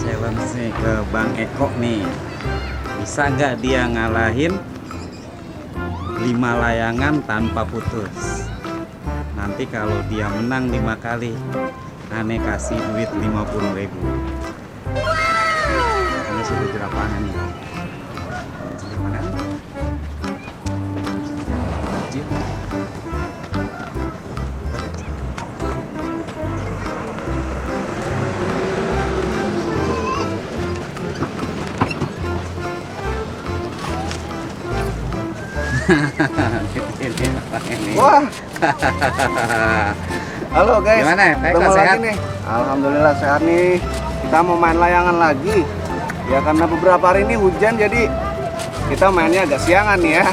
challenge nih ke Bang Eko nih. Bisa nggak dia ngalahin 5 layangan tanpa putus? Nanti kalau dia menang 5 kali, Ane kasih duit 50.000. Ini sudah di lapangan nih. Gimana? Lanjut. Wah. Halo guys. Gimana? Ketemu lagi nih. Alhamdulillah sehat nih. Kita mau main layangan lagi. Ya karena beberapa hari ini hujan jadi kita mainnya agak siangan nih ya.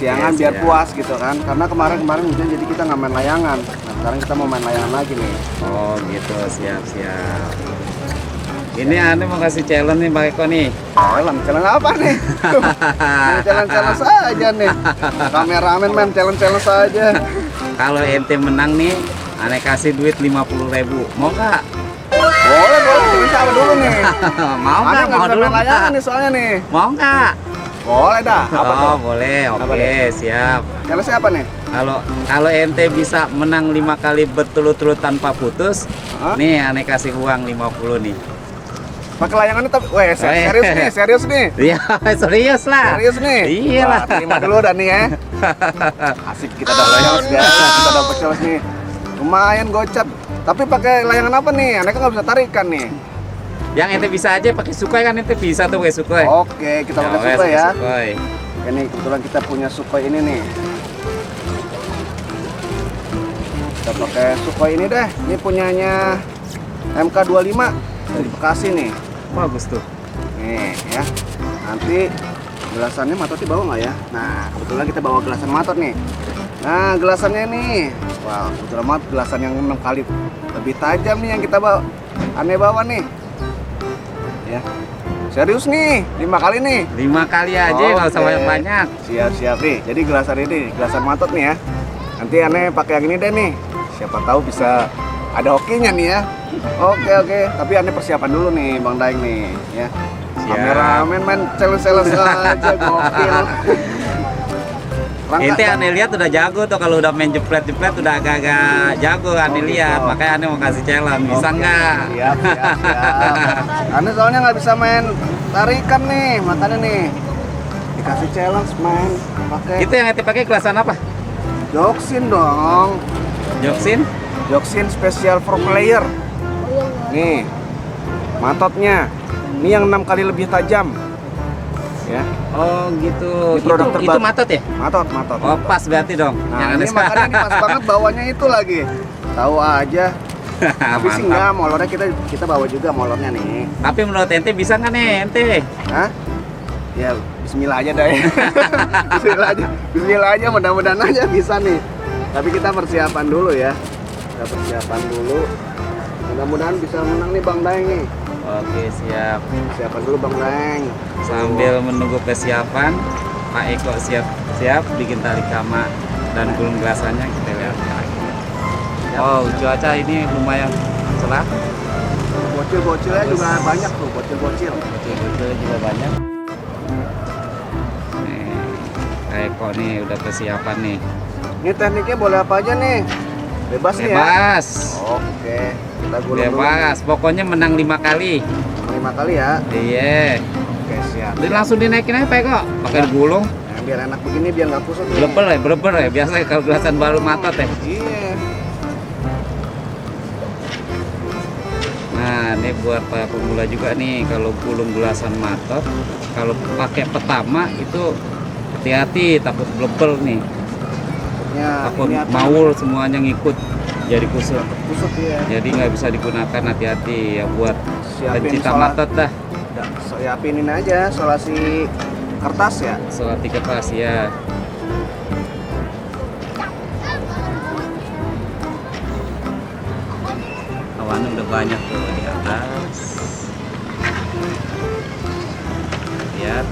Siangan biar puas gitu kan. Karena kemarin hujan jadi kita nggak main layangan. Nah, sekarang kita mau main layangan lagi nih. Oh gitu, siap. Ini Ane mau kasih challenge nih Bang Eko nih. Challenge apa nih? Challenge saja nih. Kameramen main challenge saja. Kalau ente menang nih, Ane kasih duit 50.000. Mau nggak? Boleh. Bisa apa dulu nih? Mau nggak? Mau dulu main layangan nih soalnya nih. Mau nggak? Boleh dah. Apa tuh? Boleh. Apa Oke, siap. Challenge siapa nih? Kalau ente bisa menang 5 kali berturut-turut tanpa putus, nih Ane kasih uang 50 nih. Pakai layangannya tapi, serius nih. Iya, serius lah. Serius nih. Iya lah. Terima dulu dah nih ya. Asik kita dapat layangan guys. Kita dapat challenge nih. Lumayan gocap. Tapi pakai layangan apa nih? Aneh kan nggak bisa tarikan nih. Yang ente bisa aja pakai sukai kan, ente bisa tuh pakai sukai. Oke, kita pakai sukai ya. Sukai. Ini kebetulan kita punya sukai ini nih. Kita pakai sukai ini deh. Ini punyanya MK25 dari Bekasi nih. Bagus tuh. Nih ya. Nanti gelasannya matotnya bawa nggak ya? Nah, kebetulan kita bawa gelasan matot nih. Nah, gelasannya nih. Wow, kebetulan banget gelasan yang 6 kali lebih tajam nih yang kita bawa. Aneh bawa nih. Ya. Serius nih, 5 kali nih. 5 kali aja, nggak usah banyak-banyak. Siap nih. Jadi gelasan ini, gelasan matot nih ya. Nanti Aneh pakai yang ini deh nih. Siapa tahu bisa ada hokinya nih ya. Oke. Tapi Aneh persiapan dulu nih Bang Daeng nih ya. Kameramen main challenge aja gokil. Ente Ane lihat udah jago tuh, kalau udah main jepret-jepret udah agak-agak jago Ane lihat. Makanya Ane mau kasih challenge, bisa nggak? Siap. Aneh soalnya nggak bisa main tarikan nih, makanya nih dikasih challenge main pakai. Itu yang ente pakai gelasan apa? Joksin dong. Joksin special for player. Nih matotnya. Ini yang 6 kali lebih tajam. Ya. Oh gitu. Ini produk itu matot ya? Matot. Oh pas berarti dong. Nah, ini makanya ini pas banget bawanya itu lagi. Tahu aja. Tapi sih enggak, molornya kita bawa juga molornya nih. Tapi menurut ente bisa nggak nih ente? Hah? Ya bismillah aja dah ya. Bismillah aja, mudah-mudahan aja bisa nih. Tapi kita persiapan dulu ya. Mudah-mudahan bisa menang nih Bang Daeng nih. Oke, siap. Persiapan dulu Bang Daeng. Sambil menunggu persiapan, Pak Eko siap bikin tali kama dan gulung gelasannya, kita lihat lagi. Oh, cuaca ini lumayan cerah. Bocil-bocilnya juga banyak tuh, bocil-bocil juga banyak. Nih, Pak Eko nih udah persiapan nih. Ini tekniknya boleh apa aja nih? Bebas nih ya? Bebas. Oke, kita gulung Bebas, pokoknya menang 5 kali. 5 kali ya? Iya. Oke, siap. Jadi langsung dinaikin aja Pak Eko, pakai gulung. Yang biar enak begini, biar nggak kusut nih. Bleber ya, biasa kalau gelasan baru matot ya. Iya. Nah, ini buat para pemula juga nih, kalau gulung gelasan matot, kalau pakai petama itu hati-hati, takut bleber nih. Takut maul semuanya ngikut jadi kusut. Ya. Jadi nggak bisa digunakan, hati-hati ya buat pencinta matot dah. Siapin ini aja, solasi kertas ya. Solasi kertas ya. Awan udah banyak tuh di atas. Lihat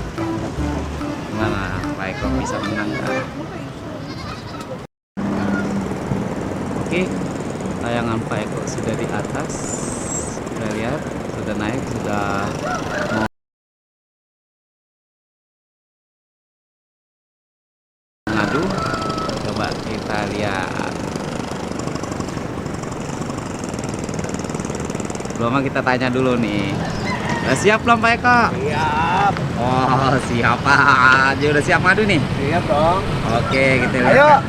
gimana Pak Eko bisa menang kan? Oke, tayangan Pak Eko sudah di atas. Kita lihat sudah naik, sudah mau ngadu. Coba kita lihat. Belum, kita tanya dulu nih. Udah siap belum Pak Eko? Siap. Oh, siap aja. Udah siap madu nih? Siap dong. Oke, kita lihat. Ayo.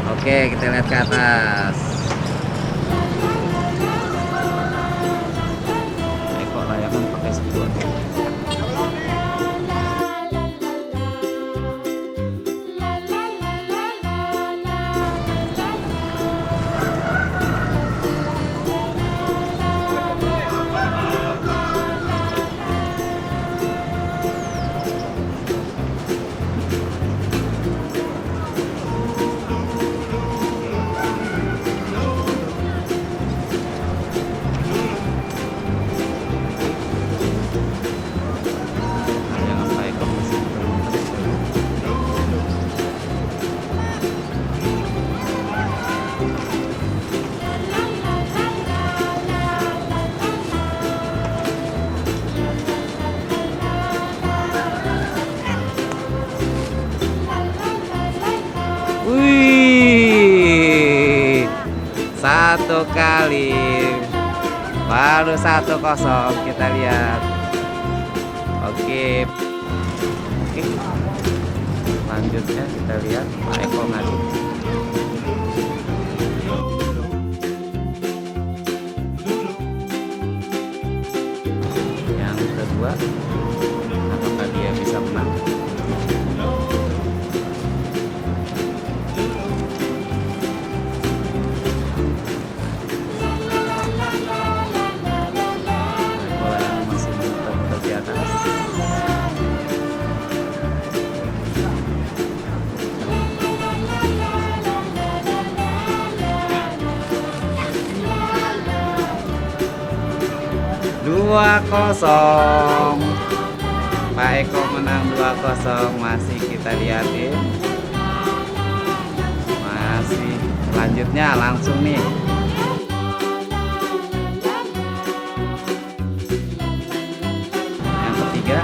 Oke, kita lihat ke atas. Pak Eko layangan pakai speedboat. Layangan Pak Eko masih terus. Wih, satu kali, baru 1-0. Kita lihat. Oke, oke. Lanjutnya kita lihat Pak Eko ngadu. Yang kedua, apakah dia bisa menang? Bola yang masih muter di atas. Dua kosong. Pak Eko menang 2-0. Masih kita lihatin. Masih lanjutnya langsung nih. Yang ketiga.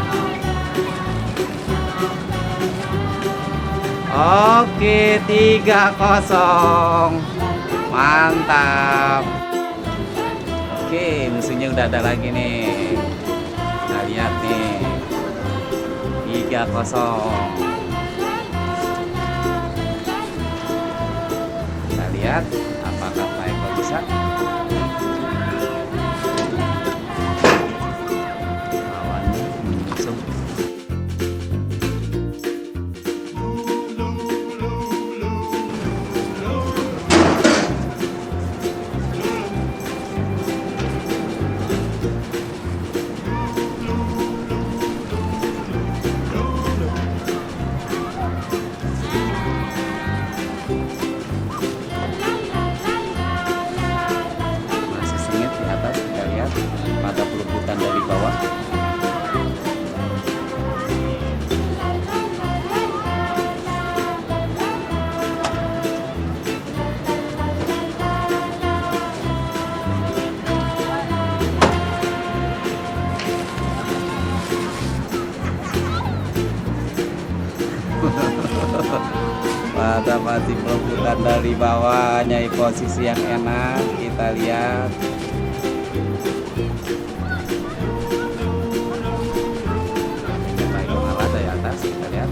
Oke, 3-0. Mantap. Oke, musuhnya udah ada lagi nih. Kita lihat nih. 3-0. Kita lihat apakah Pak Eko bisa. Lawannya menyusup. Masih sengit di atas, kita lihat pada peluputan dari bawah. Pada masih peluputan dari bawah, nyai posisi yang enak. Kita lihat. Pak Eko ngalah dari atas, kita lihat.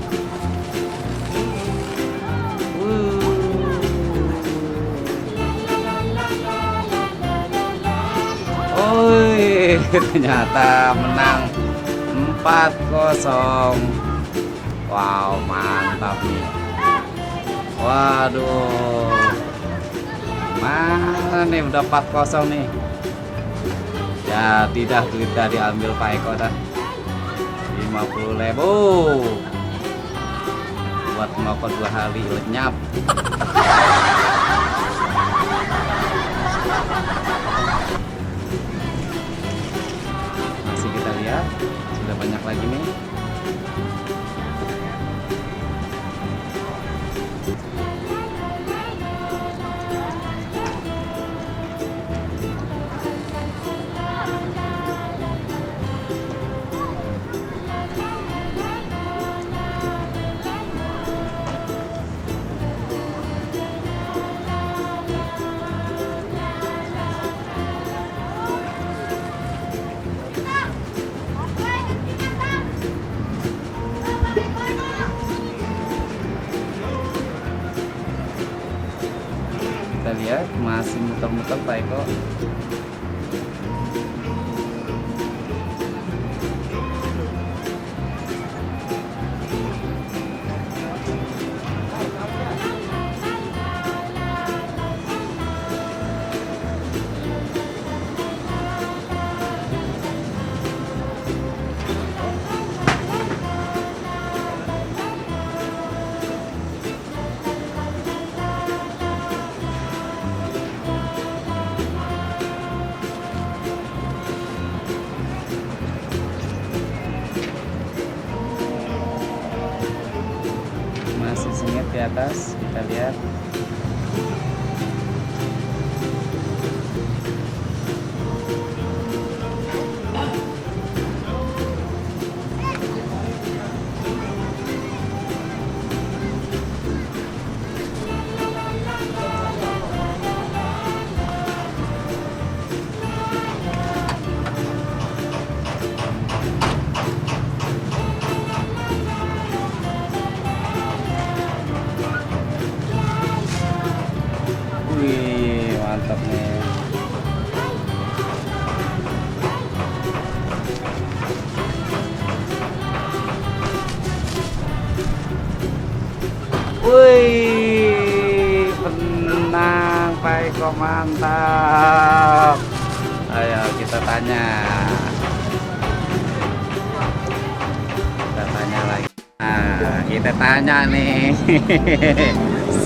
Ternyata menang 4-0. Wow, mantap nih. Waduh, mana nih udah 4-0 nih. Ya tidak, duitnya diambil Pak Eko dah. 50.000 buat ngelokot 2 hari lenyap. Masih kita lihat, sudah banyak lagi nih. masih muter-muter Pak Eko. Masih sengit di atas, kita lihat. Wih, mantap nih. Wih, menang Pak Eko, mantap. Ayo kita tanya. Kita tanya lagi. Nah, kita tanya nih.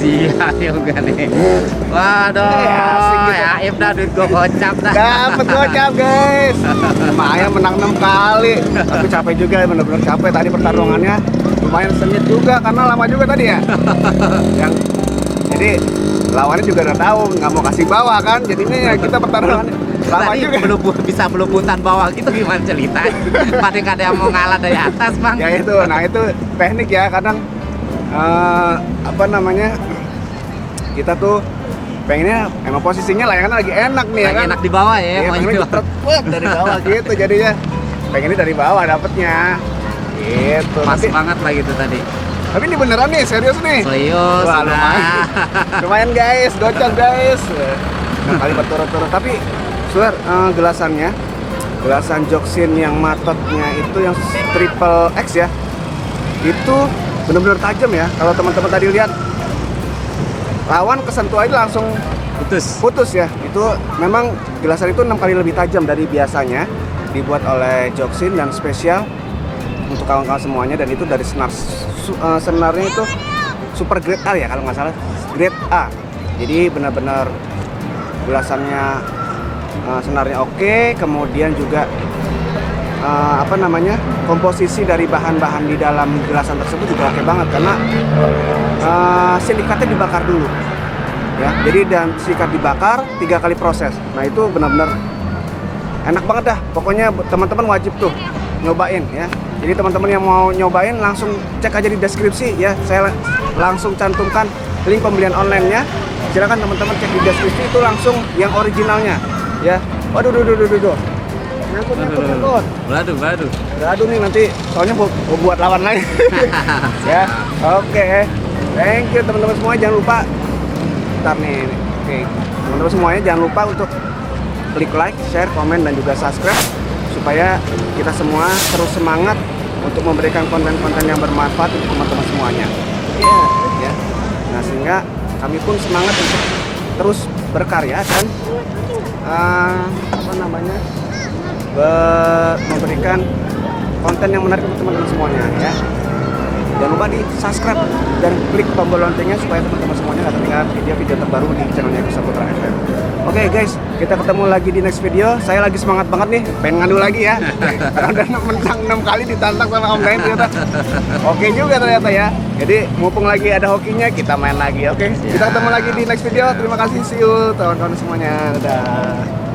Siap juga nih. Waduh, asik gitu. ya Ibda duit gua gocap dah. Dapet gocap guys. Lumayan menang 6 kali. Tapi capek juga, bener-bener capek tadi pertarungannya. Lumayan sengit juga karena lama juga tadi ya. Jadi lawannya juga udah tahu nggak mau kasih bawah kan. Jadinya ya kita pertarungan lama Tadi juga. bisa belubutan bawah gitu gimana ceritanya? Pada nggak ada yang mau ngalah dari atas bang. Ya itu, nah itu teknik ya kadang apa namanya, kita tuh pengennya emang posisinya layangan lagi enak nih ya Lagi kan. enak di bawah ya, Iya, mau pengennya itu. cepet wet dari bawah gitu jadinya pengennya dari bawah dapetnya gitu. Pas Tapi banget lah gitu tadi. ini beneran nih, serius nih. Serius, Wah, udah. lumayan guys, gocap guys. 6 kali berturut-turut. Tapi swear gelasan Joksin yang matotnya itu yang triple X ya, itu bener-bener tajam ya. Kalau teman-teman tadi lihat, lawan kesentuh aja langsung putus ya. Itu memang gelasan itu 6 kali lebih tajam dari biasanya. Dibuat oleh Joksin dan spesial untuk kawan-kawan semuanya, dan itu dari senarnya itu super grade A ya kalau nggak salah, grade A. Jadi benar-benar gelasannya senarnya oke, kemudian juga komposisi dari bahan-bahan di dalam gelasan tersebut juga oke banget karena silikatnya dibakar dulu ya. Jadi dan silikat dibakar 3 kali proses. Nah itu benar-benar enak banget dah. Pokoknya teman-teman wajib tuh nyobain ya. Jadi teman-teman yang mau nyobain langsung cek aja di deskripsi ya. Saya langsung cantumkan link pembelian online-nya. Silakan teman-teman cek di deskripsi, itu langsung yang originalnya ya. Waduh. Nyangkut. Aduh nih nanti soalnya mau buat lawan lagi. Ya. Oke. Thank you teman-teman semua, jangan lupa. Ntar nih. Oke. Teman-teman semuanya jangan lupa untuk klik like, share, komen dan juga subscribe supaya kita semua terus semangat untuk memberikan konten-konten yang bermanfaat untuk teman-teman semuanya. Iya, ya. Nah, sehingga kami pun semangat untuk terus berkarya dan memberikan konten yang menarik untuk teman-teman semuanya ya. Jangan lupa di subscribe dan klik tombol loncengnya supaya teman-teman semuanya nggak ketinggalan video-video terbaru di channelnya Eko Saputra FM. Oke guys, kita ketemu lagi di next video. Saya lagi semangat banget nih, pengen ngadu lagi ya. Karena udah menang 6 kali ditantang sama Om Dain ternyata. Oke juga ternyata ya. Jadi mumpung lagi ada hokinya, kita main lagi. Oke, kita ketemu lagi di next video. Terima kasih, see you kawan-kawan semuanya. Dadah.